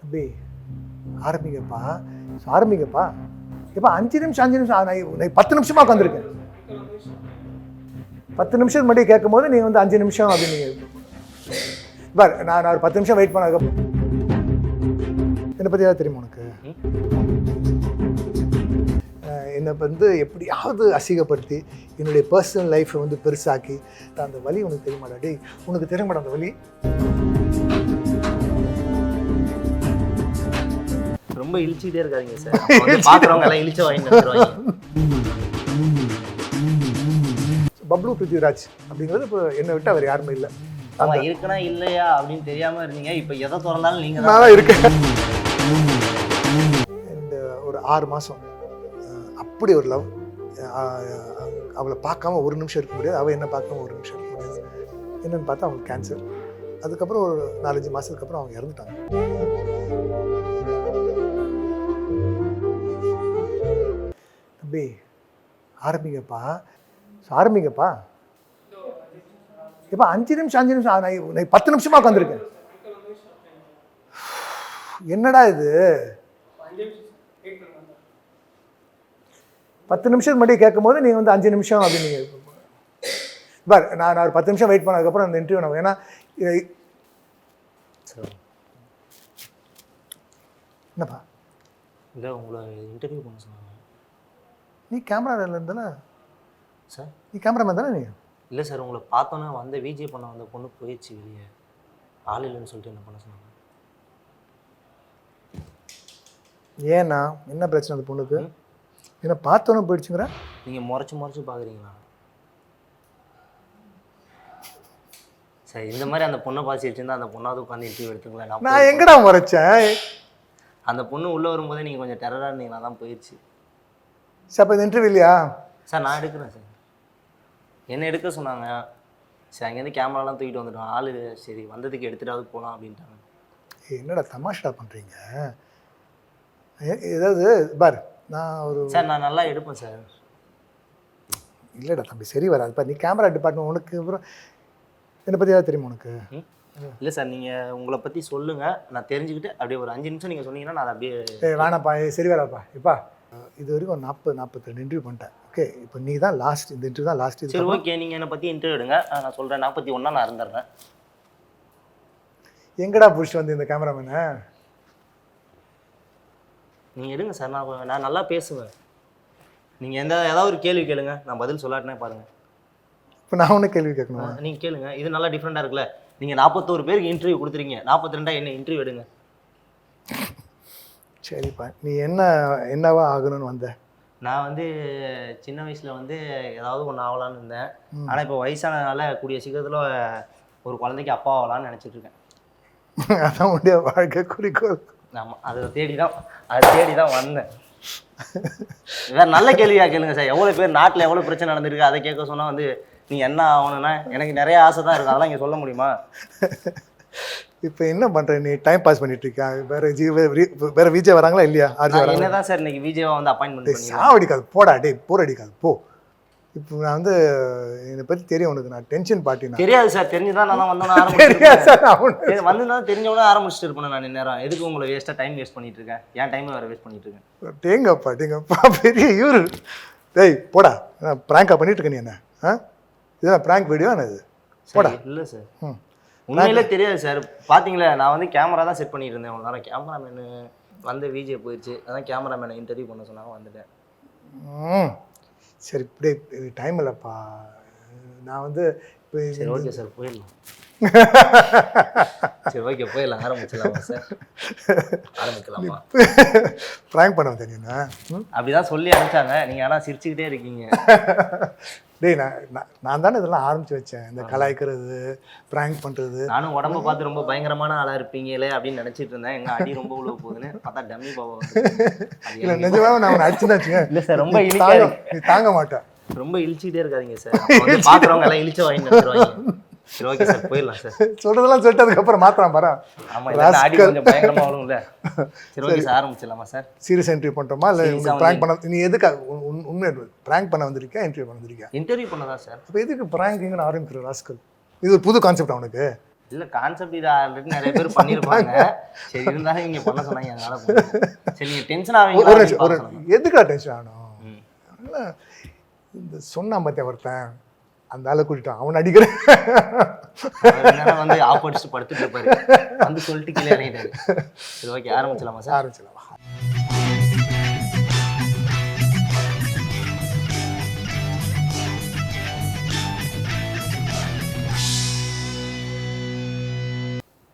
தம்பி ஆரம்பிங்கப்பா ஆரம்பிங்கப்பா. இப்போ 5 நிமிஷம் நான் 10 நிமிஷமாக உட்காந்துருக்கேன். 10 நிமிஷத்துக்கு முன்னாடி கேட்கும் போது நீங்கள் வந்து 5 நிமிஷம் அப்படின்னு பார். நான் ஒரு 10 நிமிஷம் வெயிட் பண்ணதுக்கப்புறம் என்னை பற்றி ஏதாவது தெரியுமா உனக்கு? என்னை வந்து எப்படியாவது அசிங்கப்படுத்தி என்னுடைய பர்சனல் லைஃப்பை வந்து பெருசாக்கி அந்த வலி உனக்கு தெரியுமாடா? டேய் உனக்கு தெரிய மாட்டா அந்த வலி? ரொம்ப இழிச்சிட்டே இருக்காதீங்க சார். பாக்குறவங்க எல்லாம் இழிச்ச வாங்கி பப்ளு பிருத்திவிராஜ் அப்படிங்கிறது இப்போ என்னை விட்டு அவர் யாருமே இல்லை. அவன் இருக்கனா இல்லையா அப்படின்னு தெரியாம இருந்தீங்க. இப்போ எதை திறந்தாலும் நீங்க தான் இருக்கேன். இந்த ஒரு 6 மாதம் அப்படி ஒரு லவ். அவளை பார்க்காம ஒரு நிமிஷம் இருக்க முடியாது, அவள் என்ன பார்க்காம ஒரு நிமிஷம் இருக்க முடியாது. என்னென்னு பார்த்தா அவங்களுக்கு கேன்சர். அதுக்கப்புறம் ஒரு 4-5 மாதத்துக்கு அப்புறம் அவங்க இறந்துட்டாங்க. தம்பி ஆரம்பிங்கப்பா ஆரம்பிங்கப்பா. இப்போ 5 நிமிஷம் நான் 10 நிமிஷமாக உட்காந்துருக்கேன். என்னடா இது? 10 நிமிஷத்துக்கு முன்னாடி கேட்கும் போது நீங்கள் வந்து 5 நிமிஷம் அப்படின்னு பார். நான் ஒரு 10 நிமிஷம் வெயிட் பண்ணதுக்கப்புறம் அந்த இன்டர்வியூ நான் ஏன்னா என்னப்பா இல்லை உங்களை இன்டர்வியூ பண்ண சொன்னாங்க. நீ கேமராவில் இருந்தானே சார்? நீ கேமராமேன் தானே நீ? இல்லை சார், உங்களை பார்த்தோன்னே வந்த விஜே பண்ண வந்த பொண்ணு போயிடுச்சு வெளியே. ஆள் இல்லைன்னு சொல்லிட்டு என்ன பண்ண சொன்னாங்க? ஏன்னா என்ன பிரச்சனை அந்த பொண்ணுக்கு? என்ன பார்த்தோன்னு போயிடுச்சுங்கிற? நீங்கள் முறைச்சி பார்க்குறீங்களா சார்? இந்த மாதிரி அந்த பொண்ணை பார்த்து வச்சுருந்தா அந்த பொண்ணாவது உட்காந்து இன்டர்வியூ எடுத்துங்களேன். நான் எங்கடா முறைச்சேன்? அந்த பொண்ணு உள்ளே வரும்போதே நீங்கள் கொஞ்சம் டெரராக இருந்தீங்களா தான் போயிடுச்சு சார். அப்போ இந்த இன்டர்வியூ இல்லையா சார்? நான் எடுக்கிறேன் சார். என்ன எடுக்க சொன்னாங்க. சரி, அங்கேருந்து கேமராலாம் தூக்கிட்டு வந்துட்டோம். ஆள் சரி வந்ததுக்கு எடுத்துகிட்டாவது போகலாம் அப்படின்ட்டாங்க. என்னடா தமாஷா பண்ணுறீங்க? ஏதாவது பார். நான் ஒரு சார் நான் நல்லா எடுப்பேன் சார். இல்லைடா தம்பி சரி வராது. பார் நீ கேமரா டிபார்ட்மெண்ட் உனக்கு அப்புறம் என்னை பற்றி ஏதாவது தெரியுமா உனக்கு? இல்லை சார், நீங்கள் உங்களை பற்றி சொல்லுங்கள். நான் தெரிஞ்சுக்கிட்டு அப்படியே ஒரு 5 நிமிஷம் நீங்கள் சொன்னீங்கன்னா நான் அதை அப்படியே வேணாப்பா சரி வராப்பா. இப்பா இது வரைக்கும் 42 இன்டர்வியூ பண்ணிட்டேன். ஓகே, இப்போ நீ தான் லாஸ்ட். இந்த இன்டர்வியூ தான் லாஸ்ட். சரி ஓகே, நீங்கள் என்னை பற்றி இன்டர்வியூ எடுங்க. நான் சொல்கிறேன் 41 நான் இருந்துடுறேன். எங்கடா பிடிச்சிட்டு வந்து இந்த கேமராமேனை? நீங்கள் எடுங்க சார். நான் நல்லா பேசுவேன். நீங்கள் ஏதாவது ஒரு கேள்வி கேளுங்க, நான் பதில் சொல்லாட்டினே பாருங்கள். இப்போ நான் ஒன்று கேள்வி கேட்கணும். நீங்கள் கேளுங்க. இது நல்லா டிஃப்ரெண்ட்டாக இருக்குல்ல. நீங்கள் 41 பேருக்கு இன்டர்வியூ கொடுத்துறீங்க, 42 என்ன இன்டர்வியூ எடுங்க. சரிப்பா, நீ என்னவா ஆகணும்னு வந்த? நான் வந்து சின்ன வயசில் வந்து ஏதாவது ஒன்று ஆகலான்னு இருந்தேன். ஆனால் இப்போ வயசானதுனால கூடிய சீக்கிரத்தில் ஒரு குழந்தைக்கு அப்பா ஆகலான்னு நினச்சிட்டு இருக்கேன். அதான் உடைய வாழ்க்கை குறிக்கோள். ஆமாம், அதை தேடி தான் வந்தேன். வேறு நல்ல கேள்வியாக கேளுங்க சார். எவ்வளோ பேர் நாட்டில் எவ்வளோ பிரச்சனை நடந்திருக்கு அதை கேட்க சொன்னால் வந்து நீ என்ன ஆகணும்னா எனக்கு நிறைய ஆசை தான் இருக்குது. அதெல்லாம் இங்கே சொல்ல முடியுமா? இப்போ என்ன பண்ணுற நீ? டைம் பாஸ் பண்ணிட்டு இருக்கா? வேற விஜய் வராங்களா இல்லையா? என்னதான் சார் இன்னைக்கு விஜயவா வந்து அப்பாயின்மெண்ட் பண்ணி சாவடிக்காது போடா. டே போர் அடிக்காது போ. இப்போ நான் வந்து என்னை பற்றி தெரியும் உனக்கு. நான் டென்ஷன் பார்ட்டி தெரியாது சார். தெரிஞ்சுதான் நான் தான் வந்தோன்னு ஆரம்பிச்சிருக்கேன். வந்து தெரிஞ்சவொன்னே ஆரம்பிச்சுட்டு இருப்பேன். நான் நேரம் எதுக்கு உங்களை வேஸ்ட்டாக டைம் வேஸ்ட் பண்ணிட்டு இருக்கேன்? என் டைமை வேறு வேஸ்ட் பண்ணிட்டு இருக்கேன். டேங்கப்பா பெரிய இவரு. டேய் போடா. ப்ராங்கா பண்ணிட்டு இருக்க நீ என்ன? இதுதான் ப்ராங்க் வீடியோ இது. போடா. இல்லை சார், உண்மையிலே தெரியாது சார். பார்த்தீங்களா, நான் வந்து கேமரா தான் செட் பண்ணிட்டு இருந்தேன். அவ்வளோ நேரம் கேமராமேனு வந்து விஜே போயிடுச்சு. அதான் கேமராமேனை இன்டர்வியூ பண்ண சொன்னாங்க, வந்துட்டேன். சரி இப்படியே டைம் இல்லைப்பா. நான் வந்து சரி ஓகே சார் போயிடலாம். சரி ஓகே போயிடலாம். ஆரம்பிச்சிடலாமா சார்? ஆரம்பிக்கலாமா? ப்ராங்க் பண்ண வந்தேன் நீ? அப்படிதான் சொல்லி அனுப்பிச்சாங்க. நீங்கள் ஆனால் சிரிச்சுக்கிட்டே இருக்கீங்க. டேய் நான் தானே இதெல்லாம் ஆரம்பிச்சு வச்சேன். இந்த கலாய்க்கிறது, ப்ராங்க் பண்ணுறது. நானும் உடம்பை பார்த்து ரொம்ப பயங்கரமான ஆளாக இருப்பீங்களே அப்படின்னு நினச்சிட்டு இருந்தேன். எங்கள் அடி ரொம்ப உழுவ போகுதுன்னு பார்த்தா டம்மி பாவம். இல்லை நிஜமாக நான் உன்னை அடிச்சுதான் வச்சுக்கேன். இல்லை சார், ரொம்ப இழிக்காது. நீ தாங்க மாட்டேன். ரொம்ப இழிச்சிக்கிட்டே இருக்காதீங்க சார். பார்க்குறவங்க எல்லாம் இழிச்ச வாங்கி நினைச்சிருவாங்க. சரி ஓகே சார் போயிடலாம் சார். சொல்றதெல்லாம் சொல்லிட்டதுக்கப்புறம் மாத்திரம் பாரு. ஆமாம், அடி கொஞ்சம் பயங்கரமாக வரும்ல. சரி ஓகே சார் ஆரம்பிச்சிடலாமா சார்? சீரியஸ் என்ட்ரி பண்ணுறோமா இல்லை ப்ராங்க் பண்ண? நீ எதுக்காக உண்மை ப்ராங்க் பண்ண வந்திருக்கியா இன்டர்வியூ பண்ண வந்திருக்கியா? இன்டர்வியூ பண்ணதா சார். இப்போ எதுக்கு ப்ராங்கிங்னு ஆரம்பிக்கிற ராஸ்கல்? இது ஒரு புது கான்செப்ட் அவனுக்கு. இல்ல கான்செப்ட் இது ஆல்ரெடி நிறைய பேர் பண்ணிருப்பாங்க. சரி இருந்தாலும் நீங்க பண்ண சொன்னாங்க அதனால பண்ணேன். சரி நீங்க டென்ஷன் ஆவீங்களா? எதுக்கா டென்ஷன் ஆகணும்? இந்த சொன்னா மத்திய ஒருத்தன் அந்த ஆளை கூட்டிட்டான், அவன் அடிக்கிறேன் வந்து ஆப்போசிட் படுத்துட்டு இருப்பாரு, வந்து சொல்லிட்டு கீழே இறங்கிட்டாரு. சரி ஓகே ஆரம்பிச்சலாமா சார்? ஆரம்பிச்சலாமா.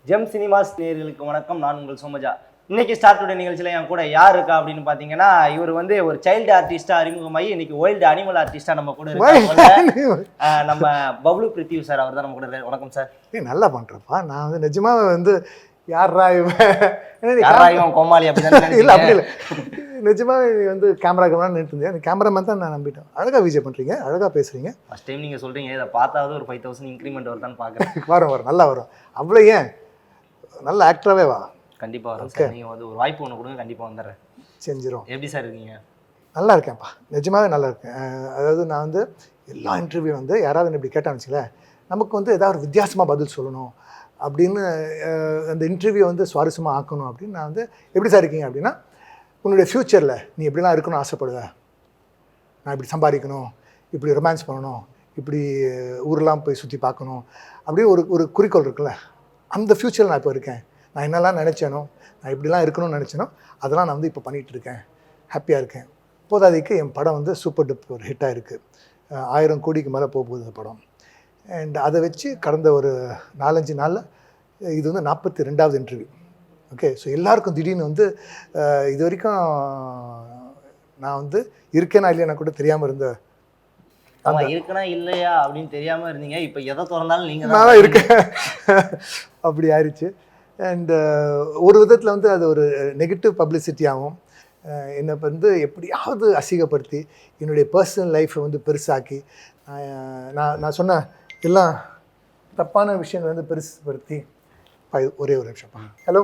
ஜெம் சினிமாஸ் நேயர்களுக்கு வணக்கம். நான் உங்கள் சோமஜா. இன்னைக்கு ஸ்டார்ட் டுடே நிகழ்ச்சியில் என் கூட யார் இருக்கா அப்படின்னு பார்த்தீங்கன்னா, இவர் வந்து ஒரு சைல்டு ஆர்டிஸ்டா அறிமுகமாகி இன்னைக்கு வைல்டு அனிமல் ஆர்டிஸ்டா நம்ம கூட இருக்காங்க. நம்ம பப்ளு பிரித்திவ் சார், அவர் தான் நம்ம கூட இருக்காரு. வணக்கம் சார். நல்லா பண்றப்பா. நான் வந்து நிஜமாவே வந்து யாரா இவன் கோமாளி அப்படின்னு இல்லை, அப்படி இல்லை. நிஜமாவே வந்து கேமரா நின்று இருந்தேன். கேமராமேன் தான் நான் நம்பிட்டேன். அழகா விஜய் பண்றீங்க, அழகா பேசுறீங்க. ஃபர்ஸ்ட் டைம் நீங்க சொல்றீங்க, இதை பார்த்தாவது ஒரு 5000 இன்க்ரிமெண்ட் வருதான்னு பார்க்குறேன். வரும் நல்லா வரும். அவ்வளோ ஏன் நல்ல ஆக்டராகவே வா. கண்டிப்பாக வரும் சார். நீங்கள் வந்து ஒரு வாய்ப்பு ஒன்று கொடுங்க, கண்டிப்பாக வந்துடுறேன். செஞ்சிடும். எப்படி சார் இருக்கீங்க? நல்லா இருக்கேன்ப்பா, நிஜமாவே நல்லா இருக்கேன். அதாவது நான் வந்து எல்லா இன்டர்வியூ வந்து யாராவது இப்படி கேட்டான்னு வச்சுங்களேன், நமக்கு வந்து ஏதாவது ஒரு வித்தியாசமாக பதில் சொல்லணும் அப்படின்னு, அந்த இன்டர்வியூ வந்து சுவாரஸ்யமாக ஆக்கணும் அப்படின்னு நான் வந்து எப்படி சார் இருக்கீங்க அப்படின்னா, உன்னுடைய ஃப்யூச்சரில் நீ எப்படிலாம் இருக்கணும்னு ஆசைப்படுவேன், நான் இப்படி சம்பாதிக்கணும், இப்படி ரொமான்ஸ் பண்ணணும், இப்படி ஊரெலாம் போய் சுற்றி பார்க்கணும் அப்படின்னு ஒரு குறிக்கோள் இருக்குல்ல, அந்த ஃப்யூச்சரில் நான் இப்போ இருக்கேன். நான் என்னெல்லாம் நினச்சேனோ, நான் இப்படிலாம் இருக்கணும்னு நினச்சேனோ அதெல்லாம் நான் வந்து இப்போ பண்ணிகிட்ருக்கேன், ஹாப்பியாக இருக்கேன். போதாதைக்கு என் படம் வந்து சூப்பர் டூப்பர் ஹிட்டாக இருக்குது. 1000 கோடிக்கு மேலே போகுது அந்த படம். அண்ட் அதை வச்சு கடந்த ஒரு 4-5 நாளில் இது வந்து 42வது இன்டர்வியூ. ஓகே, ஸோ எல்லாருக்கும் திடீர்னு வந்து இது வரைக்கும் நான் வந்து இருக்கேனா இல்லையா கூட தெரியாமல் இருந்த, இருக்கனா இல்லையா அப்படின்னு தெரியாமல் இருந்தீங்க. இப்போ எதை திறந்தாலும் நீங்கள் நான் தான் இருக்கேன் அப்படி ஆயிடுச்சு. அண்ட் ஒரு விதத்தில் வந்து அது ஒரு நெகட்டிவ் பப்ளிசிட்டியாகவும் என்னை வந்து எப்படியாவது அசிங்கப்படுத்தி என்னுடைய பர்சனல் லைஃப்பை வந்து பெருசாக்கி, நான் சொன்ன எல்லாம் தப்பான விஷயங்கள் வந்து பெருசுப்படுத்தி. ஒரே ஒரு நிமிஷம்ப்பா. ஹலோ,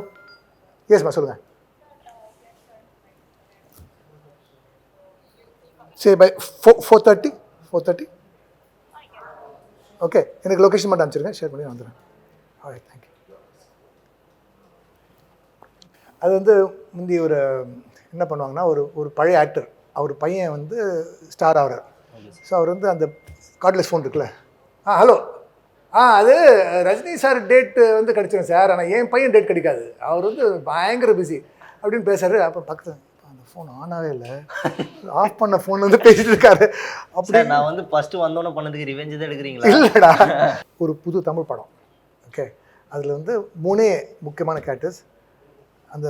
எஸ்மா சொல்லுங்கள். சரி, பை 4:30 ஓகே. எனக்கு லொக்கேஷன் மட்டும் அனுப்பிச்சிருக்கேன், ஷேர் பண்ணி வந்துடுறேன். Alright, thank you. அது வந்து முந்தி ஒரு என்ன பண்ணுவாங்கன்னா, ஒரு பழைய ஆக்டர், அவர் பையன் வந்து ஸ்டார் ஆகிறார். ஸோ அவர் வந்து அந்த கார்ட்லெஸ் ஃபோன் இருக்குல்ல, ஹலோ, அது ரஜினி சார் டேட்டு வந்து கிடச்சிடும் சார், ஆனால் என் பையன் டேட் கிடைக்காது, அவர் வந்து பயங்கர பிஸி அப்படின்னு பேசுறாரு. அப்போ பக்கத்தில் அந்த ஃபோன் ஆனாவே இல்லை, ஆஃப் பண்ண ஃபோன் வந்து பேசிட்டு இருக்காரு. அப்படி நான் வந்து ஃபஸ்ட்டு வந்தோன்னே பண்ணதுக்கு ரிவெஞ்சு தான் எடுக்கிறீங்களா? இல்லைடா, ஒரு புது தமிழ் படம். ஓகே, அதில் வந்து 3 முக்கியமான கேரக்டர்ஸ். அந்த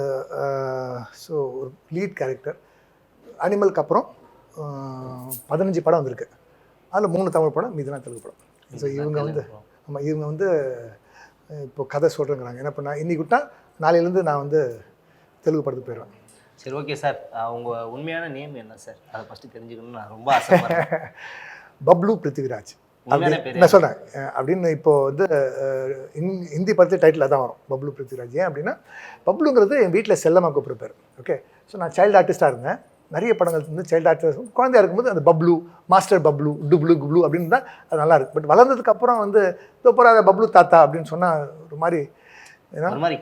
ஸோ ஒரு லீட் கேரக்டர். அனிமலுக்கு அப்புறம் 15 படம் வந்திருக்கு. அதில் 3 தமிழ் படம், மீதிலாம் தெலுங்கு படம். ஸோ இவங்க வந்து இப்போ கதை சொல்கிறேங்கிறாங்க. என்ன பண்ணால் இன்றைக்கி விட்டால் நாளையிலேருந்து நான் வந்து தெலுங்கு படத்துக்கு போயிடுவேன். சரி ஓகே சார், உங்கள் உண்மையான நேம் என்ன சார்? அதை ஃபஸ்ட்டு தெரிஞ்சுக்கணும்னு நான் ரொம்ப ஆசைப்படுறேன். பப்ளு பிருத்திவிராஜ் நான் சொல்கிறேன் அப்படின்னு. இப்போது வந்து ஹிந்தி படத்து டைட்டில் தான் வரும், பப்ளு பிருத்திவிராஜ். ஏன் அப்படின்னா, பப்ளுங்கிறது என் வீட்டில் செல்லமாக கூப்பிட்ருப்பார். ஓகே, ஸோ நான் சைல்டு ஆர்டிஸ்ட்டாக இருந்தேன். நிறைய படங்கள் வந்து சைல்டு ஆர்டிஸ்ட் குழந்தையாக இருக்கும்போது அந்த பப்ளு, மாஸ்டர் பப்ளு, டுப்ளு குப்ளு அப்படின்னு தான் அது நல்லாயிருக்கு. பட் வளர்ந்ததுக்கப்புறம் வந்து தோப்பராத பப்ளு தாத்தா அப்படின்னு சொன்னால் ஒரு மாதிரி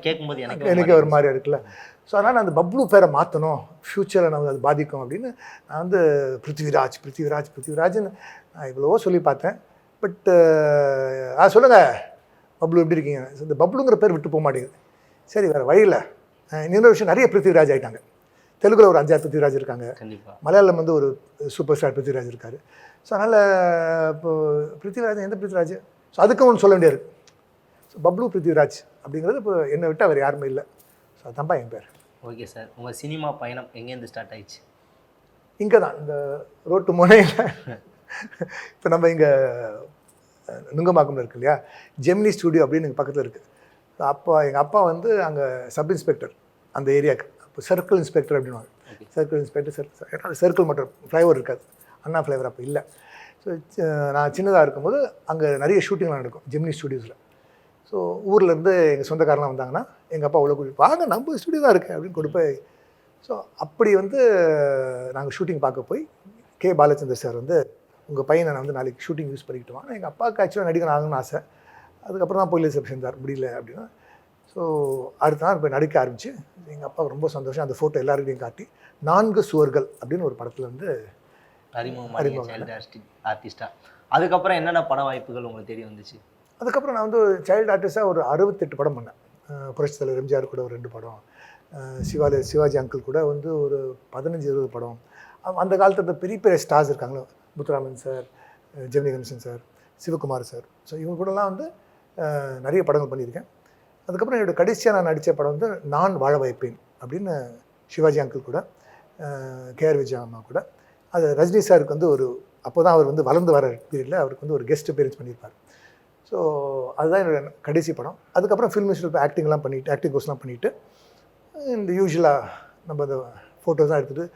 கேட்கும்போது எனக்கு ஒரு மாதிரி இருக்குல்ல. ஸோ அதனால் நான் அந்த பப்ளு பேரை மாற்றணும், ஃப்யூச்சரில் நம்ம அது பாதிக்கும் அப்படின்னு நான் வந்து பிருத்திவிராஜ்னு நான் இவ்வளவோ சொல்லி பார்த்தேன். பட் சொல்லுங்கள் பப்ளு எப்படி இருக்கீங்க? இந்த பப்ளுங்கிற பேர் விட்டு போக மாட்டேங்குது. சரி, வேறு வழியில் இன்னொரு விஷயம், நிறைய பிருத்திவிராஜ் ஆகிட்டாங்க. தெலுங்குல ஒரு 5-6 பிருத்திவிராஜ் இருக்காங்க. மலையாளம் வந்து ஒரு சூப்பர் ஸ்டார் பிருத்திவிராஜ் இருக்கார். ஸோ அதனால் இப்போது பிருத்திவிராஜ் எந்த பிருத்திவிராஜ், ஸோ அதுக்கும் ஒன்று சொல்ல வேண்டியது. ஸோ பப்ளு பிருத்திவிராஜ் அப்படிங்கிறது இப்போ என்னை விட்டால் வேறு யாருமே இல்லை. ஸோ அதான்ப்பா என் பேர். ஓகே சார், உங்கள் சினிமா பயணம் எங்கேருந்து ஸ்டார்ட் ஆயிடுச்சு? இங்கே தான், இந்த ரோட்டு முனையில். இப்போ நம்ம இங்கே நுங்கம்பாக்கம்ல இருக்கு இல்லையா, ஜெமினி ஸ்டூடியோ அப்படின்னு எங்கள் பக்கத்தில் இருக்குது. அப்போ எங்கள் அப்பா வந்து அங்கே சப் இன்ஸ்பெக்டர் அந்த ஏரியாவுக்கு. இப்போ சர்க்கிள் இன்ஸ்பெக்டர் அப்படின்வாங்க. சர்க்கிள் இன்ஸ்பெக்டர், சர்க்கிள் மட்டும், ஃப்ளைஓவர் இருக்காது, அண்ணா ஃப்ளைவர் அப்போ இல்லை. ஸோ நான் சின்னதாக இருக்கும்போது அங்கே நிறைய ஷூட்டிங்லாம் நடக்கும் ஜெமினி ஸ்டூடியோஸில். ஸோ ஊர்லேருந்து எங்கள் சொந்தக்காரெலாம் வந்தாங்கன்னா எங்கள் அப்பா அவ்வளோ கூட்டிட்டு வாங்க நம்ம ஸ்டூடியோ தான் இருக்குது அப்படின்னு கொண்டு போய். ஸோ அப்படி வந்து நாங்கள் ஷூட்டிங் பார்க்க போய் கே பாலச்சந்தர் சார் வந்து, உங்கள் பையனை நான் வந்து நாளைக்கு ஷூட்டிங் யூஸ் பண்ணிக்கிட்டு வாங்க. எங்கள் அப்பாவுக்கு ஆக்சுவலாக நடிகன் ஆகணும்னு ஆசை. அதுக்கப்புறம் தான் போய் ரிசப்ஷன் தான் முடியல அப்படின்னா. ஸோ அடுத்த நாள் இப்போ நடிக்க ஆரம்பிச்சு எங்கள் அப்பாவுக்கு ரொம்ப சந்தோஷம். அந்த ஃபோட்டோ எல்லாருக்கிட்டையும் காட்டி 4 சுவர்கள் அப்படின்னு ஒரு படத்தில் வந்து அறிமுகம் ஆர்டிஸ்டா. அதுக்கப்புறம் என்னென்ன பட வாய்ப்புகள் உங்களுக்கு தெரிய வந்துச்சு? அதுக்கப்புறம் நான் வந்து சைல்டு ஆர்டிஸ்டாக ஒரு 68 படம் பண்ணேன். புரட்சித் தலைவர் எம்ஜிஆர் கூட ஒரு 2 படம், சிவாஜி அங்கிள் கூட வந்து ஒரு 15-20 படம். அந்த காலத்தில் பெரிய பெரிய ஸ்டார்ஸ் இருக்காங்களோ, Muthuraman sir, Gemini Ganesan sir, Sivakumar sir, so இவங்க கூடலாம் வந்து நிறைய படங்கள் பண்ணியிருக்கேன். அதுக்கப்புறம் என்னோடய கடைசியாக நான் நடித்த படம் வந்து நான் வாழ வைப்பேன் அப்படின்னு சிவாஜி அங்கிள் கூட, கேஆர் விஜயா அம்மா கூட. அது ரஜினி சாருக்கு வந்து ஒரு அப்போ தான் அவர் வந்து வளர்ந்து வர பீரியடில் அவருக்கு வந்து ஒரு கெஸ்ட் அப்பியரன்ஸ் பண்ணியிருப்பார். ஸோ அதுதான் என்னோடய கடைசி படம். அதுக்கப்புறம் ஃபில்ம் இன்ஸ்டியூட் போய் ஆக்டிங் கோர்ஸ்லாம் பண்ணிவிட்டு இந்த யூஸ்வலாக நம்ம அந்த ஃபோட்டோஸ்லாம் எடுத்துகிட்டு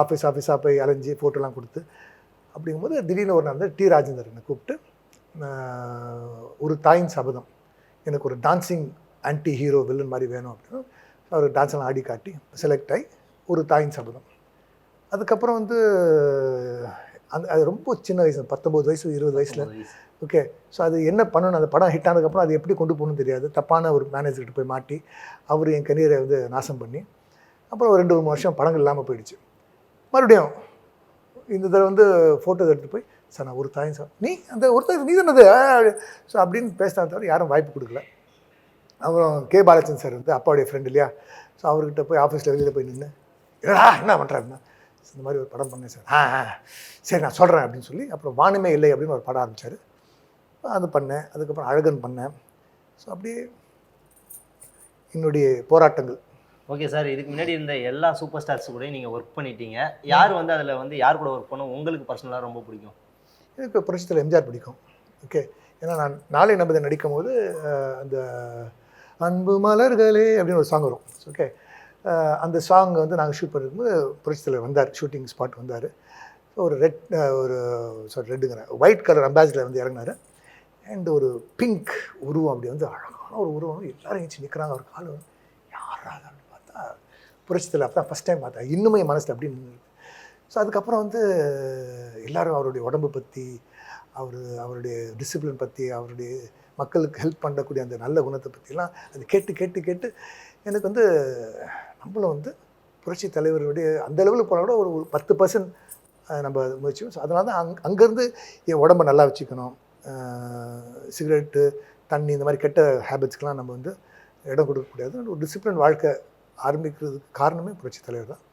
ஆஃபீஸாக போய் அலைஞ்சி ஃபோட்டோலாம் கொடுத்து அப்படிங்கும்போது திடீர்னு ஒரு நாள் வந்து டி ராஜேந்தர் என்னை கூப்பிட்டு ஒரு தாயின் சபதம், எனக்கு ஒரு டான்ஸிங் ஆன்டி ஹீரோ வில்லன் மாதிரி வேணும் அப்படின்னு அவர் டான்ஸ்லாம் ஆடி காட்டி செலக்ட் ஆகி ஒரு தாயின் சபதம். அதுக்கப்புறம் வந்து அது ரொம்ப சின்ன வயசு, 19 வயசு 20 வயசில். ஓகே, ஸோ அது என்ன பண்ணணும், அந்த படம் ஹிட் ஆனதுக்கப்புறம் அது எப்படி கொண்டு போகணும்னு தெரியாது. தப்பான ஒரு மேனேஜர்கிட்ட போய் மாட்டி அவர் என் கரியரை வந்து நாசம் பண்ணி அப்புறம் ஒரு 2-3 வருஷம் படங்கள் இல்லாமல் போயிடுச்சு. மறுபடியும் இந்த தடவை வந்து ஃபோட்டோ எடுத்துகிட்டு போய் சார் நான் ஒரு தாயின் சார் நீ அந்த ஒருத்தர் நீ தானது ஸோ அப்படின்னு பேசினா தவிர யாரும் வாய்ப்பு கொடுக்கல. அப்புறம் கே பாலச்சந்திரன் சார் வந்து அப்பாவுடைய ஃப்ரெண்ட் இல்லையா, ஸோ அவர்கிட்ட போய் ஆஃபீஸில் வெளியில் போய் நின்று என்ன பண்ணுறாருன்னா இந்த மாதிரி ஒரு படம் பண்ணேன் சார், சரி நான் சொல்கிறேன் அப்படின்னு சொல்லி அப்புறம் வானமே இல்லை அப்படின்னு ஒரு படம் ஆரம்பித்தார். அது பண்ணேன். அதுக்கப்புறம் அழகன் பண்ணேன். ஸோ அப்படியே என்னுடைய போராட்டங்கள். ஓகே சார், இதுக்கு முன்னாடி இருந்த எல்லா சூப்பர் ஸ்டார்ஸ் கூட நீங்கள் ஒர்க் பண்ணிட்டீங்க. யார் வந்து அதில் வந்து யார் கூட ஒர்க் பண்ண உங்களுக்கு பர்சனலாக ரொம்ப பிடிக்கும்? எனக்கு புரட்சித் தலைவர் எம்ஜிஆர் பிடிக்கும். ஓகே, ஏன்னா நான் நாளை நம்பதை நடிக்கும் போது அந்த அன்பு மலர்களே அப்படின்னு ஒரு சாங் வரும். ஓகே, அந்த சாங் வந்து நாங்கள் ஷூட் பண்ணிருக்கும்போது புரட்சித் தலைவர் வந்தார், ஷூட்டிங் ஸ்பாட் வந்தார். ஒரு ரெட்டுங்கிறேன் ஒயிட் கலர் அம்பாசிடர் வந்து இறங்கினார். அண்ட் ஒரு பிங்க் உருவம் அப்படி வந்து அழகான ஒரு உருவம், எல்லோரும் ஏஞ்சி நிற்கிறாங்க. அவர் கால் வந்து யாரா அப்படின்னு பார்த்தா புரட்சித் தலைவர். அப்போ தான் ஃபஸ்ட் டைம் பார்த்தா, இன்னுமே மனசில் அப்படி நின்று. ஸோ அதுக்கப்புறம் வந்து எல்லோரும் அவருடைய உடம்பு பற்றி, அவருடைய டிசிப்ளின் பற்றி, அவருடைய மக்களுக்கு ஹெல்ப் பண்ணக்கூடிய அந்த நல்ல குணத்தை பற்றிலாம் அது கேட்டு கேட்டு கேட்டு எனக்கு வந்து நம்மளும் வந்து புரட்சி தலைவருடைய அந்த லெவலில் போனால் கூட ஒரு 10% நம்ம முயற்சியும். ஸோ அதனால தான் அங்கேருந்து என் உடம்பை நல்லா வச்சுக்கணும், சிகரெட்டு தண்ணி இந்த மாதிரி கெட்ட ஹேபிட்ஸ்க்கெலாம் நம்ம வந்து இடம் கொடுக்கக்கூடாது. ஒரு டிசிப்ளின் வாழ்க்கை ஆரம்பிக்கிறதுக்கு காரணமே புரட்சி தலைவர் தான்.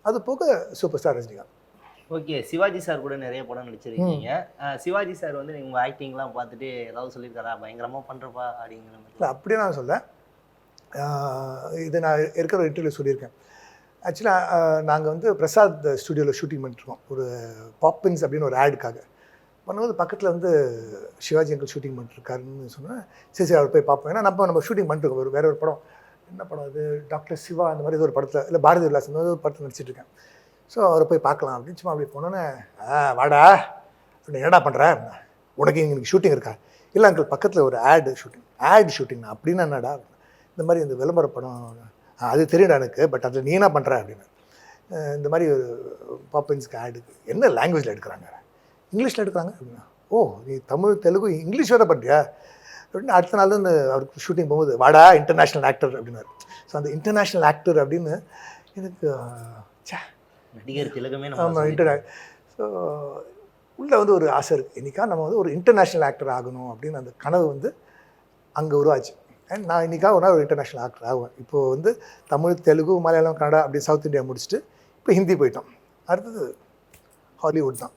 அது போக superstar Rajinikanth. Okay, Sivaji sir கூட நிறைய படம் நடிச்சிருக்கீங்க. சிவாஜி சார் வந்து உங்கள் ஆக்டிங்லாம் பார்த்துட்டு ஏதாவது சொல்லியிருக்காரா, பயங்கரமாக பண்ணுறப்பா அப்படிங்கிற மாதிரி? இல்லை, அப்படியே நான் சொல்ல, இதை நான் இருக்கிற இன்டர்வியூ சொல்லியிருக்கேன். ஆக்சுவலாக நாங்கள் வந்து பிரசாத் ஸ்டுடியோவில் ஷூட்டிங் பண்ணிட்டுருக்கோம். ஒரு பாப்பின்ஸ் அப்படின்னு ஒரு ஆடுக்காக பண்ணும்போது பக்கத்தில் வந்து சிவாஜி அங்கிள் ஷூட்டிங் பண்ணிட்டுருக்காருன்னு சொன்னேன். சரி அவர் போய் பார்ப்போம். ஏன்னா நம்ம ஷூட்டிங் பண்ணிட்டுருக்கோம். வேறு ஒரு படம், என்ன படம் அது, டாக்டர் சிவா அந்த மாதிரி ஒரு படத்தில், இல்லை பாரதி விலாஸ் அந்த ஒரு படத்தில் நடிச்சிட்ருக்கேன். ஸோ அவரை போய் பார்க்கலாம் அப்படின்னு சும்மா அப்படி போனோன்னே, வாடா அப்படி என்னடா பண்ணுற, உனக்கு இங்கே ஷூட்டிங் இருக்கா? இல்லை அங்கிள் பக்கத்தில் ஒரு ஆட் ஷூட்டிங்ண்ணா. அப்படின்னா என்னடா? இந்த மாதிரி இந்த விளம்பர படம், அது தெரியும்டா எனக்கு, பட் அதில் நீ என்ன பண்ணுற அப்படின்னு. இந்த மாதிரி ஒரு பாப்பின்ஸ்க்கு ஆடுக்கு என்ன லாங்குவேஜில் எடுக்கிறாங்க, இங்கிலீஷில் எடுக்கிறாங்க அப்படின்னா. ஓ, நீ தமிழ் தெலுங்கு இங்கிலீஷ் வேறு பண்ணுறியா அப்படின்னு. அடுத்த நாள் தான் இந்த அவருக்கு ஷூட்டிங் போகும்போது, வாடா இன்டர்நேஷ்னல் ஆக்டர் அப்படின்னாரு. ஸோ அந்த இன்டர்நேஷ்னல் ஆக்டர் அப்படின்னு எனக்கு நடிகர் திலகமே. ஆமாம், ஸோ உள்ளே வந்து ஒரு ஆசை இருக்குது, இன்றைக்கா நம்ம வந்து ஒரு இன்டர்நேஷ்னல் ஆக்டர் ஆகணும் அப்படின்னு அந்த கனவு வந்து அங்கே உருவாச்சு. அண்ட் நான் இன்றைக்கா ஒரு நாள் ஒரு இன்டர்நேஷ்னல் ஆக்டர் ஆகுவேன். இப்போது வந்து தமிழ் தெலுங்கு மலையாளம் கன்னடா அப்படி சவுத் இந்தியா முடிச்சுட்டு இப்போ ஹிந்தி போயிட்டோம். அடுத்தது ஹாலிவுட் தான்.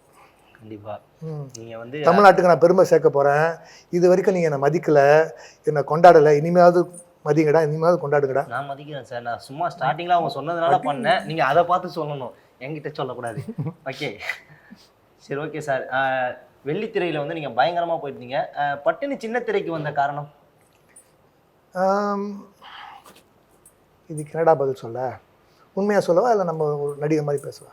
கண்டிப்பாக நீங்கள் வந்து தமிழ்நாட்டுக்கு நான் பெருமை சேர்க்க போகிறேன். இது வரைக்கும் நீங்கள் என்னை மதிக்கலை, என்னை கொண்டாடலை, இனிமேலாவது மதிங்கடா, இனிமேலாவது கொண்டாடுங்கடா. நான் மதிக்கிறேன் சார். நான் சும்மா ஸ்டார்டிங்கில் அவங்க சொன்னதுனால பண்ணேன். நீங்கள் அதை பார்த்து சொல்லணும், என்கிட்ட சொல்லக்கூடாது. ஓகே சரி, ஓகே சார். வெள்ளித்திரையில் வந்து நீங்கள் பயங்கரமாக போயிருந்தீங்க. பட்டுன்னு சின்ன திரைக்கு வந்த காரணம்? இது கனடா பதில் சொல்ல, உண்மையாக சொல்லவா இல்லை நம்ம ஒரு நடிகை மாதிரி பேசுவா?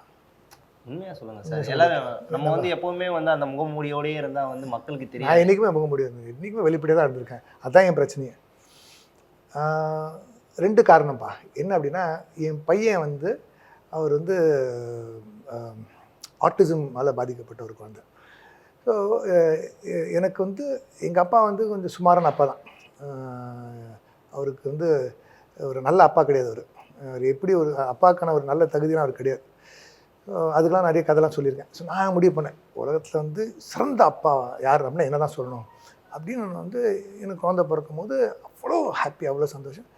உண்மையாக சொல்லுங்கள் சார். எல்லாரும் நம்ம வந்து எப்போவுமே வந்து அந்த முகமூடியோடயே இருந்தால் வந்து மக்களுக்கு தெரியும். நான் என்றைக்குமே முகமூடி இருந்தேன், என்றைக்குமே வெளிப்படையாக தான் இருந்திருக்கேன். அதுதான் என் பிரச்சனையே. 2 காரணம்ப்பா. என்ன அப்படின்னா, என் பையன் வந்து அவர் வந்து ஆட்டிசமால் பாதிக்கப்பட்ட ஒரு குழந்தை. ஸோ ஸோ எனக்கு வந்து எங்கள் அப்பா வந்து கொஞ்சம் சுமாரான அப்பா தான். அவருக்கு வந்து ஒரு நல்ல அப்பா கிடையாது. அவர் எப்படி ஒரு அப்பாவுக்கான ஒரு நல்ல தகுதியெலாம் அவர் கிடையாது. அதுக்கெலாம் நிறைய கதைலாம் சொல்லியிருக்கேன். ஸோ நான் முடிவு பண்ணேன், உலகத்தில் வந்து சிறந்த அப்பா யார் அப்படின்னா என்ன தான் சொல்லணும் அப்படின்னு. நான் வந்து எனக்கு குழந்தை பிறக்கும்போது அவ்வளோ ஹாப்பி, அவ்வளோ சந்தோஷம்.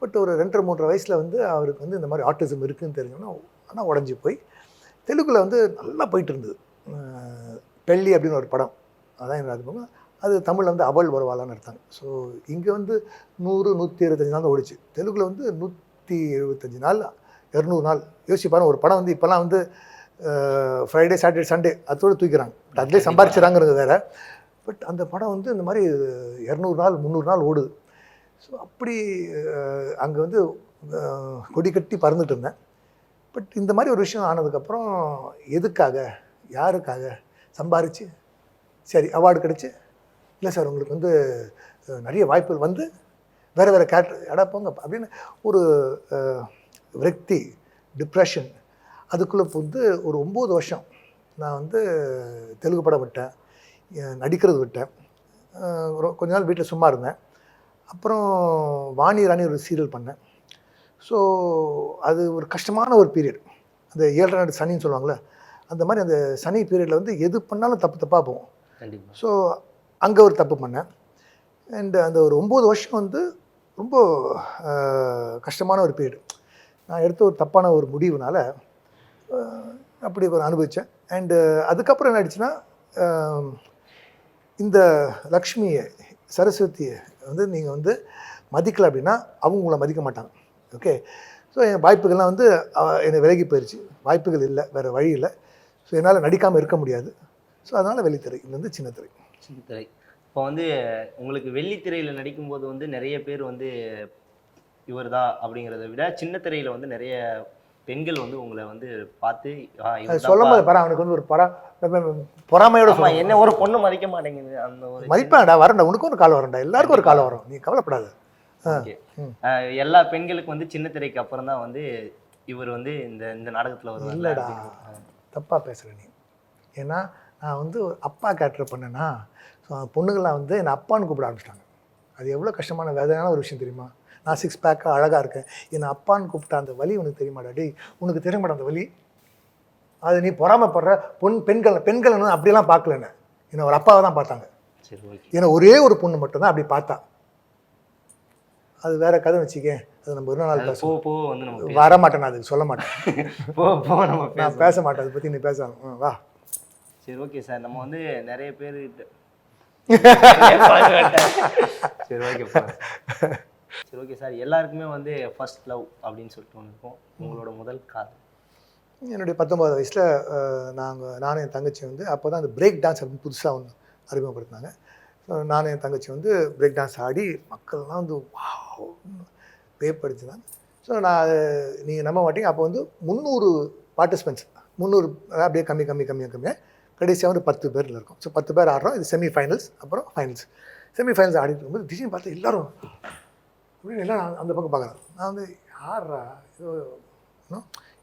பட் ஒரு 2-3 வயசில் வந்து அவருக்கு வந்து இந்த மாதிரி ஆட்டிசம் இருக்குதுன்னு தெரிஞ்சோன்னா ஆனால் உடஞ்சி போய் தெலுங்கில் வந்து நல்லா போயிட்டு இருந்தது. பெள்ளி அப்படின்னு ஒரு படம், அதான் எனக்கு அது போக அது தமிழில் வந்து அவள் வருவாளான்னு எடுத்தாங்க. ஸோ இங்கே வந்து 100-125 நாள் தான் ஓடிச்சு. தெலுங்கில் வந்து 175 நாள் 200 நாள். யோசிச்சு பாருங்க, ஒரு படம் வந்து இப்போலாம் வந்து ஃப்ரைடே சாட்டர்டே சண்டே அதோடு தூக்கிறாங்க, அதிலே சம்பாரிச்சுறாங்கிறது வேறு. பட் அந்த படம் வந்து இந்த மாதிரி 200 நாள் 300 நாள் ஓடுது. ஸோ அப்படி அங்கே வந்து கொடி கட்டி பறந்துட்டு இருந்தேன். பட் இந்த மாதிரி ஒரு விஷயம் ஆனதுக்கப்புறம் எதுக்காக, யாருக்காக சம்பாரித்து சரி அவார்டு கிடச்சி, இல்லை சார் உங்களுக்கு வந்து நிறைய வாய்ப்புகள் வந்து வேறு வேறு கேரக்டர் எடா போங்க அப்படின்னு ஒரு விரக்தி, டிப்ரெஷன் அதுக்குள்ளே வந்து ஒரு 9 வருஷம் நான் வந்து தெலுங்கு படம் விட்டேன், நடிக்கிறது விட்டேன். கொஞ்ச நாள் வீட்டில் சும்மா இருந்தேன். அப்புறம் வாணி ராணி ஒரு சீரியல் பண்ணேன். ஸோ அது ஒரு கஷ்டமான ஒரு பீரியட். அந்த 7 நாடு சனின்னு சொல்லுவாங்களே, அந்த மாதிரி அந்த சனி பீரியடில் வந்து எது பண்ணாலும் தப்பாக போகும். ஸோ அங்கே ஒரு தப்பு பண்ணேன். அண்ட் அந்த ஒரு 9 வருஷம் வந்து ரொம்ப கஷ்டமான ஒரு பீரியட். நான் எடுத்த ஒரு தப்பான ஒரு முடிவுனால அப்படி ஒரு அனுபவித்தேன். அண்டு அதுக்கப்புறம் என்ன ஆயிடுச்சுன்னா, இந்த லக்ஷ்மியை, சரஸ்வதியை வந்து நீங்கள் வந்து மதிக்கலை அப்படின்னா அவங்க உங்களை மதிக்க மாட்டாங்க. ஓகே. ஸோ என் வாய்ப்புகள்லாம் வந்து என்னை விலகி போயிடுச்சு. வாய்ப்புகள் இல்லை, வேறு வழி இல்லை. ஸோ என்னால் நடிக்காமல் இருக்க முடியாது. ஸோ அதனால் வெள்ளித்திரை, இது வந்து சின்னத்திரை. சின்னத்திரை. இப்போ வந்து உங்களுக்கு வெள்ளித்திரையில் நடிக்கும்போது வந்து நிறைய பேர் வந்து இவர் தான் அப்படிங்கிறத விட சின்னத்திரையில் வந்து நிறைய பெண்கள் வந்து உங்களை வந்து பார்த்து சொல்லும் போது பரா அவனுக்கு வந்து ஒரு பொறாமையோட சொல்லுவாங்க, என்ன ஒரு பொண்ணு மதிக்க மாட்டேங்குது. அந்த ஒரு மதிப்பாடா, வரண்டா, உனக்கும் ஒரு காலம் வரண்டா, எல்லாருக்கும் ஒரு காலம் வரும், நீ கவலைப்படாது. எல்லா பெண்களுக்கு வந்து சின்னத்திரைக்கு அப்புறம் தான் வந்து இவர் வந்து இந்த நாடகத்தில் வருவார். இல்லைடா, தப்பாக பேசுகிற நீ. ஏன்னா நான் வந்து அப்பா கேரக்டர் பண்ணேன்னா பொண்ணுங்கள்லாம் வந்து என்னை அப்பான்னு கூப்பிட ஆரம்பிச்சிட்டாங்க. அது எவ்வளோ கஷ்டமான வேதனையான ஒரு விஷயம் தெரியுமா? நான் 6 பேக்காக அழகாக இருக்கேன், என்னை அப்பான்னு கூப்பிட்டா அந்த வலி உனக்கு தெரியுமாடா? டேய், உனக்கு தெரிய மாட்டா அந்த வலி. அது நீ பொறாமப்படுற பெண்கள் அப்படியெல்லாம் பார்க்கல, என்னை ஒரு அப்பாவை தான் பார்த்தாங்க. சரி, ஓகே. ஏன்னா ஒரே ஒரு பொண்ணு மட்டும்தான் அப்படி பார்த்தா. அது வேற கதை வச்சுக்கேன், அது நம்ம ஒரு நாள் வந்து வரமாட்டேன், நான் அதுக்கு சொல்ல மாட்டேன். நான் பேச மாட்டேன் அதை பற்றி, நீ பேசணும், வா. சரி, ஓகே சார். நம்ம வந்து நிறைய பேர் சரி, ஓகே. சரி, ஓகே சார். எல்லாருக்குமே வந்து ஃபர்ஸ்ட் லவ் அப்படின்னு சொல்லிட்டு ஒன்று இருக்கும். உங்களோட முதல் காதல்? என்னுடைய 19 வயசில் நானும் என் தங்கச்சி வந்து அப்போ தான் அந்த பிரேக் டான்ஸ் அப்படின்னு புதுசாக ஒன்று அறிமுகப்படுத்தினாங்க. ஸோ நானும் என் தங்கச்சி வந்து பிரேக் டான்ஸ் ஆடி மக்கள்லாம் வந்து வேப்படுத்துனாங்க. ஸோ நீங்கள் நம்ப மாட்டீங்க, அப்போ வந்து 300 பார்ட்டிசிபென்ட்ஸ், 300 அப்படியே கம்மியாக கடைசியாக வந்து 10 பேரில் இருக்கும். ஸோ 10 பேர் ஆடுறோம். இது செமிஃபைனல்ஸ், அப்புறம் ஃபைனல்ஸ். செமிஃபைனல்ஸ் ஆடிட்டு இருக்கும்போது திடீர்னு பார்த்தா எல்லோரும் அப்படின்னு எல்லாம் அந்த பக்கம் பார்க்குறேன். நான் வந்து யாரா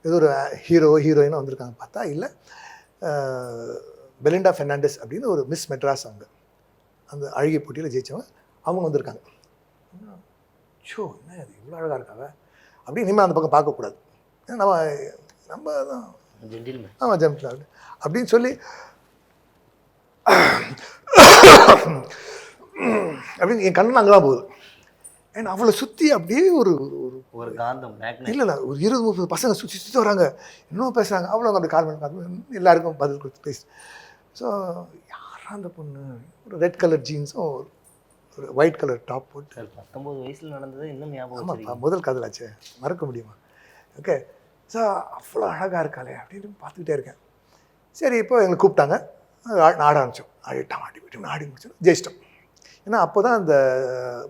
ஏதோ ஒரு ஹீரோயினாக வந்திருக்காங்க. பார்த்தா இல்லை, பெலிண்டா ஃபெர்னாண்டஸ் அப்படின்னு ஒரு மிஸ் மெட்ராஸ், அவங்க அந்த அழகிய போட்டியில் ஜெயித்தவங்க, அவங்க வந்திருக்காங்க. ஷோ, என்ன அது இவ்வளோ அழகாக இருக்காங்க அப்படின்னு இனிமேல் அந்த பக்கம் பார்க்கக்கூடாது, ஏன்னா நம்ம தான் ஆமாம் ஜென்டில் அப்படின்னு சொல்லி அப்படின்னு என் கண்ணு அங்கே தான் போகுது. ஏன்னா அவளை சுற்றி அப்படியே ஒரு காந்தம் இல்லை ஒரு 20-30 பசங்க சுற்றி வராங்க, இன்னும் பேசுகிறாங்க. அவ்வளோ அப்படி கால் எல்லாருக்கும் பதில் கொடுத்து பேசு. ஸோ யாரா அந்த பொண்ணு, ஒரு ரெட் கலர் ஜீன்ஸும் ஒரு ஒயிட் கலர் டாப் போட்டு. 19 வயசில் நடந்தது இன்னும் ஞாபகம்? ஆமாம், முதல் காதலாச்சே, மறக்க முடியுமா? ஓகே. ஸோ அவ்வளோ அழகாக இருக்காளே அப்படின்னு பார்த்துக்கிட்டே இருக்கேன். சரி, இப்போ எங்களை கூப்பிட்டாங்க, ஆட ஆரம்பித்தோம். ஆடி முடிச்சோம், ஜெயிச்சிட்டோம். ஏன்னா அப்போ தான் அந்த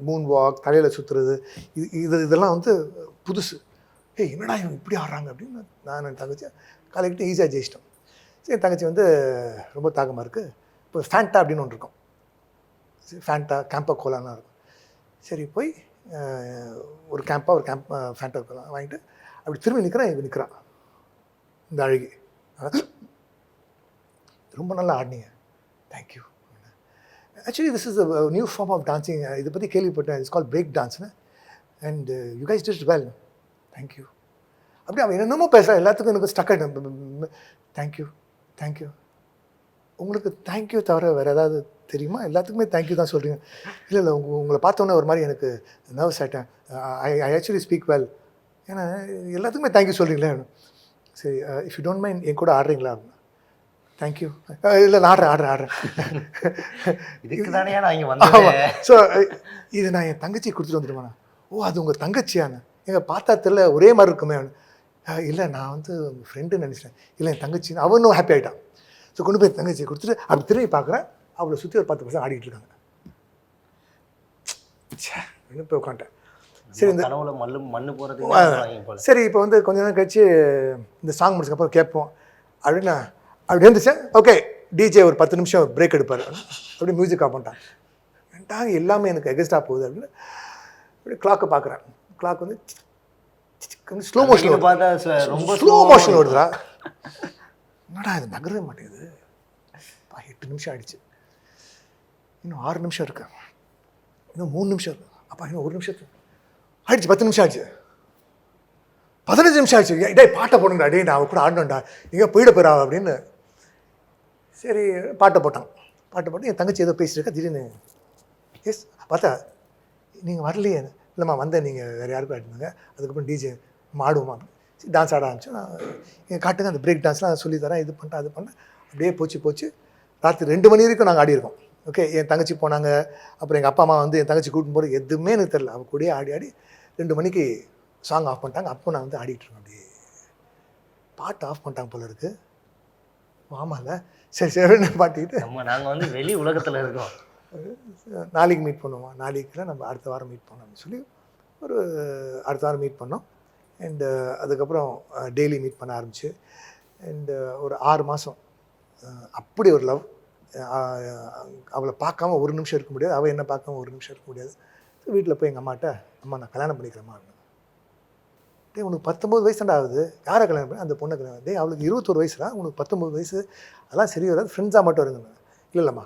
மூன் வாக், தலையில் சுற்றுறது, இதெல்லாம் வந்து புதுசு. என்னடா இவங்க இப்படி ஆடுறாங்க அப்படின்னு நான் என் தங்கச்சி காலைக்கிட்ட ஈஸியாக ஜெயிச்சிட்டோம். சரி, என் தங்கச்சி வந்து ரொம்ப தாகமாக இருக்குது. இப்போ ஃபேண்டா அப்படின்னு ஒன்று இருக்கும், ஃபேண்டா கேம்பா கோலான்னு இருக்கும். சரி, போய் ஒரு ஃபேண்டா கோலா வாங்கிட்டு அப்படி திரும்பி நிற்கிறான் இந்த அழகி. ரொம்ப நல்லா ஆடினீங்க, thank you. Actually this is a new form of dancing. இதை பற்றி கேள்விப்பட்டேன். இட்ஸ் கால் பிரேக் டான்ஸ்னு. And you guys did well. Thank you. அப்படி அவன் என்னென்னமோ பேசுகிறான். எல்லாத்துக்கும் எனக்கு ஸ்டக் ஆகிட்டேன். Thank you thank you. உங்களுக்கு தேங்க்யூ தவிர வேறு ஏதாவது தெரியுமா? எல்லாத்துக்குமே தேங்க்யூ தான் சொல்கிறீங்க. இல்லை இல்லை உங்களை பார்த்தோன்னே ஒரு மாதிரி எனக்கு நர்வஸ் ஆகிட்டேன். I actually speak well. ஏன்னா எல்லாத்துக்குமே தேங்க்யூ சொல்கிறீங்களே. சரி, இஃப் யூ டோன்ட் மைண்ட் என் கூட ஆடுறீங்களா? தேங்க்யூ. இல்லை நான் ஆடுறேன். இதுக்கு தானே நான் இங்கே வந்தேன். ஸோ இது நான் என் தங்கச்சி கொடுத்துட்டு வந்துடுவேண்ணா. ஓ, அது உங்கள் தங்கச்சியாண்ணா? எங்கள் பார்த்தா தெரியல ஒரே மாதிரி இருக்குமே. இல்லை நான் வந்து உங்கள் ஃப்ரெண்டுன்னு நினச்சிட்டேன். இல்லை என் தங்கச்சின்னு. அவனும் ஹாப்பி ஆகிட்டான். ஸோ கொண்டு போய் தங்கச்சியை கொடுத்துட்டு அப்படி திரும்பி பார்க்குறேன். அவளை சுற்றி ஒரு 10 பசங்க ஆடிக்கிட்டு இருக்காங்க. இன்னும் போய் உட்காந்துட்டேன். சரி, இந்த கனவுல மண்ணு போகிறது. சரி, இப்போ வந்து கொஞ்ச நேரம் கழிச்சு இந்த சாங் முடிச்சதுக்கப்புறம் கேட்போம் அப்படின்னா அப்படி இருந்துச்சேன். ஓகே, டிஜே ஒரு 10 நிமிஷம் பிரேக் எடுப்பார். அப்படி மியூசிக் ஆஃப் பண்ணிட்டான். ஏன்டாங்க எல்லாமே எனக்கு எகஸ்டாக போகுது அப்படின்னு அப்படி கிளாக்கை பார்க்குறேன். கிளாக் வந்து ஸ்லோ மோஷன் பார்த்தா ரொம்ப ஸ்லோ மோஷன் ஓடுதுடா. என்னடா இது நகரவே மாட்டேங்குது. 8 நிமிஷம் ஆகிடுச்சு. இன்னும் 6 நிமிஷம் இருக்கு. இன்னும் 3 நிமிஷம் இருக்கு. அப்பா இன்னும் 1 நிமிஷம் ஆயிடுச்சு. 10 நிமிஷம் ஆயிடுச்சு. 15 நிமிஷம் ஆயிடுச்சு. டே பாட்டை போடுங்கடா. டே நான் அவ கூட ஆடணும்டா. எங்கே போயிட போயிடா அப்படின்னு. சரி, பாட்டை போட்டான். பாட்டை போட்டு என் தங்கச்சி ஏதோ பேசிட்டு இருக்கா. திடீர்னு எஸ் பார்த்தா நீங்கள் வரலையே. இல்லைம்மா வந்தேன், நீங்கள் வேறு யாருக்கும் ஆடினாங்க. அதுக்கப்புறம் டிஜே ஆடுவோமா டான்ஸ் ஆட ஆரம்பிச்சு. எங்கள் காட்டுங்க அந்த பிரேக் டான்ஸ்லாம் சொல்லி தரேன். இது பண்ணிட்டேன் அது பண்ணேன். அப்படியே போச்சு. ராத்திரி 2 மணி வரைக்கும் நாங்கள் ஆடியிருக்கோம். ஓகே, என் தங்கச்சி போனாங்க. அப்புறம் எங்கள் அப்பா அம்மா வந்து என் தங்கச்சி கூட்டின்னு போகிறது எதுவுமே எனக்கு தெரில. அவள் கூடயே ஆடி 2 மணிக்கு சாங் ஆஃப் பண்ணிட்டாங்க. அப்போ நான் வந்து ஆடிட்டுருக்கேன். அப்படியே பாட்டு ஆஃப் பண்ணிட்டாங்க போல இருக்குது. ஆமாம்ல, சரி பாட்டிக்கிட்டு நாங்கள் வந்து வெளி உலகத்தில் இருக்கோம். நாளைக்கு மீட் பண்ணுவோம். நாளைக்குல நம்ம அடுத்த வாரம் மீட் பண்ணோம் அப்படின்னு சொல்லி ஒரு அடுத்த வாரம் மீட் பண்ணோம். அண்டு அதுக்கப்புறம் டெய்லி மீட் பண்ண ஆரம்பிச்சு. அண்டு ஒரு 6 மாதம் அப்படி ஒரு லவ். அவளை பார்க்காம ஒரு நிமிஷம் இருக்க முடியாது. அவள் என்ன பார்க்காம ஒரு நிமிஷம் இருக்க முடியாது. வீட்டில் போய் எங்கள் அம்மாட்ட, அம்மா நான் கல்யாணம் பண்ணிக்கிறேம்மா. டே உனக்கு 19 வயசு தாண்டா ஆகுது. யாரை கல்யாணம் பண்ணி? அந்த பொண்ணை கல்யாணம். டே அவளுக்கு 21 வயசுடா, உனக்கு 19 வயசு. அதெல்லாம் சரி வராது, ஃப்ரெண்ட்ஸாக மட்டும் இருங்க. இல்லைம்மா,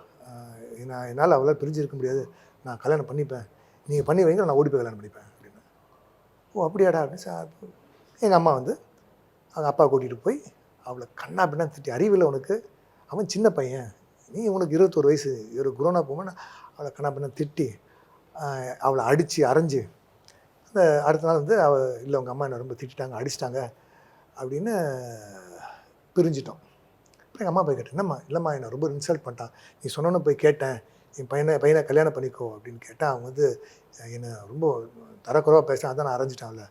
என்னால் அவளால் பிரிஞ்சிருக்க முடியாது. நான் கல்யாணம் பண்ணிப்பேன். நீங்கள் பண்ணி வைங்க, நான் ஓடி போய் கல்யாணம் பண்ணிப்பேன் அப்படின்னு. ஓ அப்படியாடா அப்படின்னு சார். எங்கள் அம்மா வந்து அவங்க அப்பா கூட்டிகிட்டு போய் அவளை கண்ணா பின்னா திட்டி, அறிவில் உனக்கு, அவன் சின்ன பையன், நீ உனக்கு 21 வயசு, ஒரு குரோனா போகும்போது அவளை கண்ணா பின்னா திட்டி அவளை அடித்து அரைஞ்சி அந்த அடுத்த நாள் வந்து அவள் இல்லை உங்கள் அம்மா என்னை ரொம்ப திட்டாங்க, அடிச்சிட்டாங்க அப்படின்னு பிரிஞ்சிட்டோம். அப்புறம் எங்கள் அம்மா போய் கேட்டேன், என்னம்மா? இல்லைம்மா என்னை ரொம்ப இன்சல்ட் பண்ணிட்டான், நீ சொன்னோன்னு போய் கேட்டேன், என் பையனை கல்யாணம் பண்ணிக்கோ அப்படின்னு கேட்டால் அவங்க வந்து என்னை ரொம்ப தரக்குறவாக பேசுகிறேன், அதான் நான் அரைஞ்சிட்டான்ல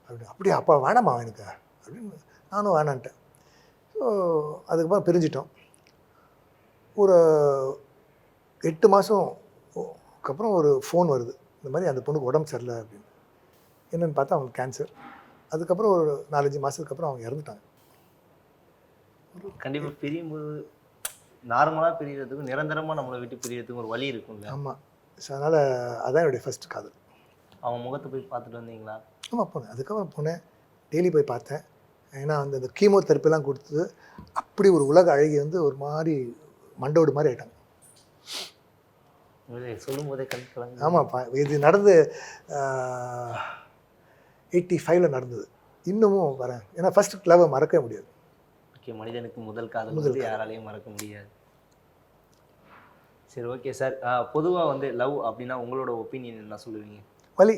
அப்படின்னு. அப்படியே அப்பா வேணாம்மா எனக்கு அப்படின்னு நானும் வேணான்ட்டேன். ஸோ அதுக்கப்புறம் பிரிஞ்சிட்டோம். ஒரு 8 மாதம்க்கு அப்புறம் ஒரு ஃபோன் வருது, இந்த மாதிரி அந்த பொண்ணுக்கு உடம்பு சரியில்லை அப்படின்னு. என்னென்னு பார்த்தா அவங்களுக்கு கேன்சர். அதுக்கப்புறம் ஒரு 4-5 மாதத்துக்கு அப்புறம் அவங்க இறந்துட்டாங்க. கண்டிப்பாக பிரியும்போது நார்மலாக பிரியறதுக்கும் நிரந்தரமாக நம்மளை விட்டு பிரியறதுக்கும் ஒரு வழி இருக்கும்ல. ஆமாம். ஸோ அதனால் அதான் என்னுடைய ஃபஸ்ட் காதல். அவங்க முகத்தை போய் பார்த்துட்டு வந்தீங்களா? ஆமாம், போனேன். அதுக்கப்புறம் போனேன், டெய்லி போய் பார்த்தேன். ஏன்னா அந்த கீமோ தெரப்பிலாம் கொடுத்து அப்படி ஒரு உலக அழகி வந்து ஒரு மாதிரி மண்டோடு மாதிரி ஆகிட்டாங்க. சொல்லும் போதே கலந்து. ஆமாப்பா, இது நடந்து 85 நடந்தது. இன்னமும் வரேன். ஏன்னா ஃபஸ்ட் லவ்வை மறக்கவே முடியாது. ஓகே, மனிதனுக்கு முதல் காதல் யாராலையும் மறக்க முடியாது. சரி, ஓகே சார். பொதுவாக வந்து லவ் அப்படின்னா உங்களோட ஒப்பீனியன் என்ன சொல்லுவீங்க? வலி.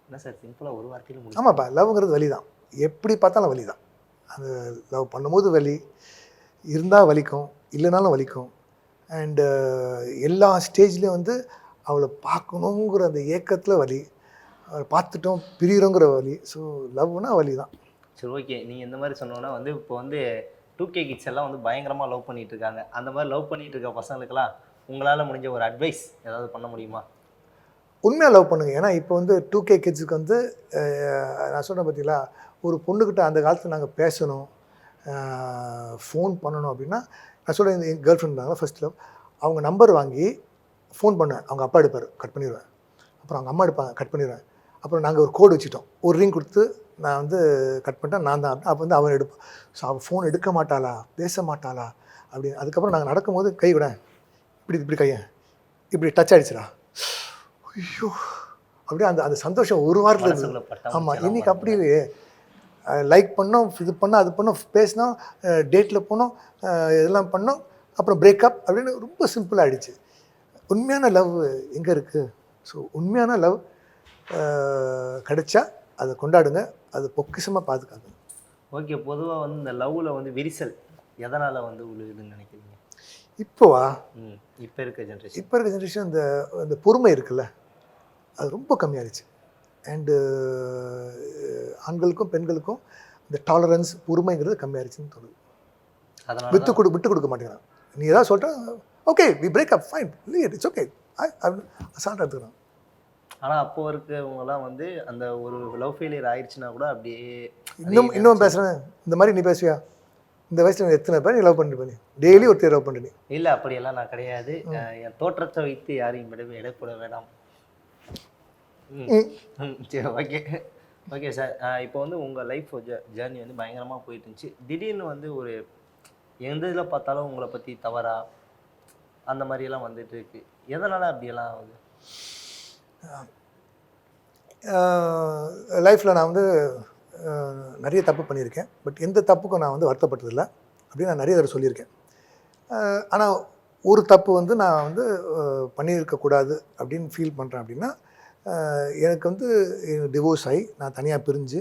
என்ன சார் சிம்பிளாக ஒரு வார்த்தையில் முடியும்? ஆமாப்பா, லவ்ங்கிறது வலி தான். எப்படி பார்த்தாலும் வலி தான். அது லவ் பண்ணும்போது வலி இருந்தால் வலிக்கும், இல்லைனாலும் வலிக்கும். அண்டு எல்லா ஸ்டேஜ்லேயும் வந்து அவளை பார்க்கணுங்கிற அந்த ஏக்கத்தில் வலி, அவளை பார்த்துட்டோம் பிரிகிறோங்கிற வலி. ஸோ லவ்னா வலி தான். சரி, ஓகே. நீங்கள் இந்த மாதிரி சொன்னோன்னா வந்து இப்போ வந்து 2K கிட்ஸ் எல்லாம் வந்து பயங்கரமாக லவ் பண்ணிகிட்டு இருக்காங்க. அந்த மாதிரி லவ் பண்ணிகிட்டு இருக்க பசங்களுக்கெல்லாம் உங்களால் முடிஞ்ச ஒரு அட்வைஸ் ஏதாவது பண்ண முடியுமா? உண்மையாக லவ் பண்ணுங்க. ஏன்னா இப்போ வந்து 2K கிட்ஸுக்கு வந்து நான் சொன்னேன் பார்த்தீங்களா, ஒரு பொண்ணுக்கிட்ட அந்த காலத்தில் நாங்கள் பேசணும், ஃபோன் பண்ணணும் அப்படின்னா, நான் சொல்கிறேன் என் கேர்ள் ஃப்ரெண்ட் இருந்தாங்க ஃபர்ஸ்ட் லவ், அவங்க நம்பர் வாங்கி ஃபோன் பண்ணுவேன், அவங்க அப்பா எடுப்பார், கட் பண்ணிடுவேன். அப்புறம் அவங்க அம்மா எடுப்பாங்க, கட் பண்ணிடுவேன். அப்புறம் நாங்கள் ஒரு கோடு வச்சுட்டோம், ஒரு ரிங் கொடுத்து நான் வந்து கட் பண்ணிட்டேன், நான் தான். அப்போ வந்து அவன் எடுப்பான். ஸோ அவள் ஃபோன் எடுக்க மாட்டாளா, பேச மாட்டாளா அப்படின்னு. அதுக்கப்புறம் நாங்கள் நடக்கும்போது கை விட இப்படி கையை இப்படி டச் ஆகிடுச்சுடா. ஐயோ அப்படியே அந்த அந்த சந்தோஷம் ஒரு வாரத்தில் இருந்தது. ஆமாம், இன்றைக்கி அப்படி இல்லையே. லைக் பண்ணோம், இது பண்ணோம், அது பண்ணோம், பேசினோம், டேட்டில் போனோம், இதெல்லாம் பண்ணோம், அப்புறம் பிரேக்கப் அப்படின்னு ரொம்ப சிம்பிளாக ஆகிடுச்சு. உண்மையான லவ் எங்கே இருக்குது? ஸோ உண்மையான லவ் கிடைச்சா அதை கொண்டாடுங்க, அது பொக்கிஷமாக பாதுகாக்குங்க. ஓகே, பொதுவாக வந்து இந்த லவ்வில் வந்து விரிசல் எதனால் வந்து உழுகுதுன்னு நினைக்கிறீங்க? இப்போவா? இப்போ இருக்க ஜென்ரேஷன் இந்த இந்த பொறுமை இருக்குல்ல, அது ரொம்ப கம்மியாகிடுச்சு. அண்டு ஆண்களுக்கும் பெண்களுக்கும் இந்த டாலரன்ஸ் பொறுமைங்கிறது கம்மியாகிடுச்சுன்னு தோணுது. அதனால் விட்டு கொடுக்க மாட்டேங்கிறான். நீ ஏதாவது சொல்கிற okay we break up fine, இல்லையே இட்ஸ் ஓகே அசால்ட்டாக எடுத்துக்கிறான். ஆனால் அப்போ இருக்கவங்கலாம் வந்து அந்த ஒரு லவ் ஃபெயிலியர் ஆயிடுச்சுன்னா கூட அப்படியே இன்னும் பேசுகிறேன். இந்த மாதிரி நீ பேசுவியா? இந்த வயசில் எத்தனை பேர் நீ லவ் பண்ணிட்டு பண்ணி டெய்லி ஒருத்தர் லவ் பண்ணுறீ? இல்லை, அப்படியெல்லாம் நான் கிடையாது. என் தோற்றத்தை வைத்து யாரையும் எடைப்பட வேண்டாம். சரி, ஓகே சார். இப்போ வந்து உங்கள் லைஃப் ஜேர்னி வந்து பயங்கரமாக போயிட்டு இருந்துச்சு. திடீர்னு வந்து ஒரு எந்த இதில் பார்த்தாலும் உங்களை பற்றி தவறா அந்த மாதிரியெல்லாம் வந்துட்டு இருக்கு. எதனால் அப்படியெல்லாம் ஆகுது? லைஃப்பில் நான் வந்து நிறைய தப்பு பண்ணியிருக்கேன். பட் எந்த தப்புக்கும் நான் வந்து வருத்தப்பட்டதில்லை அப்படின்னு நான் நிறைய தடவை சொல்லியிருக்கேன். ஆனால் ஒரு தப்பு வந்து நான் வந்து பண்ணியிருக்கக்கூடாது அப்படின்னு ஃபீல் பண்ணுறேன். அப்படின்னா எனக்கு வந்து டிவோர்ஸ் ஆகி நான் தனியாக பிரிஞ்சு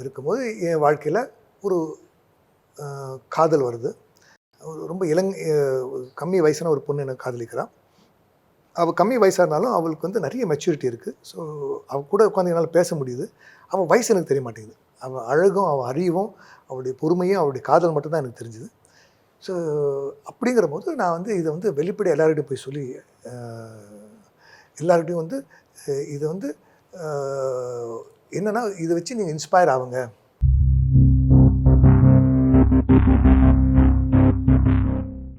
இருக்கும்போது என் வாழ்க்கையில் ஒரு காதல் வருது. ரொம்ப கம்மி வயசான ஒரு பொண்ணு எனக்கு காதலிக்கிறான். அவள் கம்மி வயசாக இருந்தாலும் அவளுக்கு வந்து நிறைய மெச்சூரிட்டி இருக்குது. ஸோ அவள் கூட உட்காந்து என்னால் பேச முடியுது. அவள் வயசு எனக்கு தெரிய மாட்டேங்குது. அவள் அழகும், அவள் அறிவும், அவளுடைய பொறுமையும், அவளுடைய காதல் மட்டும்தான் எனக்கு தெரிஞ்சுது. ஸோ அப்படிங்கிற போது நான் வந்து இதை வந்து வெளிப்படை எல்லார்கிட்டையும் போய் சொல்லி எல்லார்கிட்டையும் வந்து இதை வந்து என்னென்னா இதை வச்சு நீங்கள் இன்ஸ்பயர் ஆகுங்க.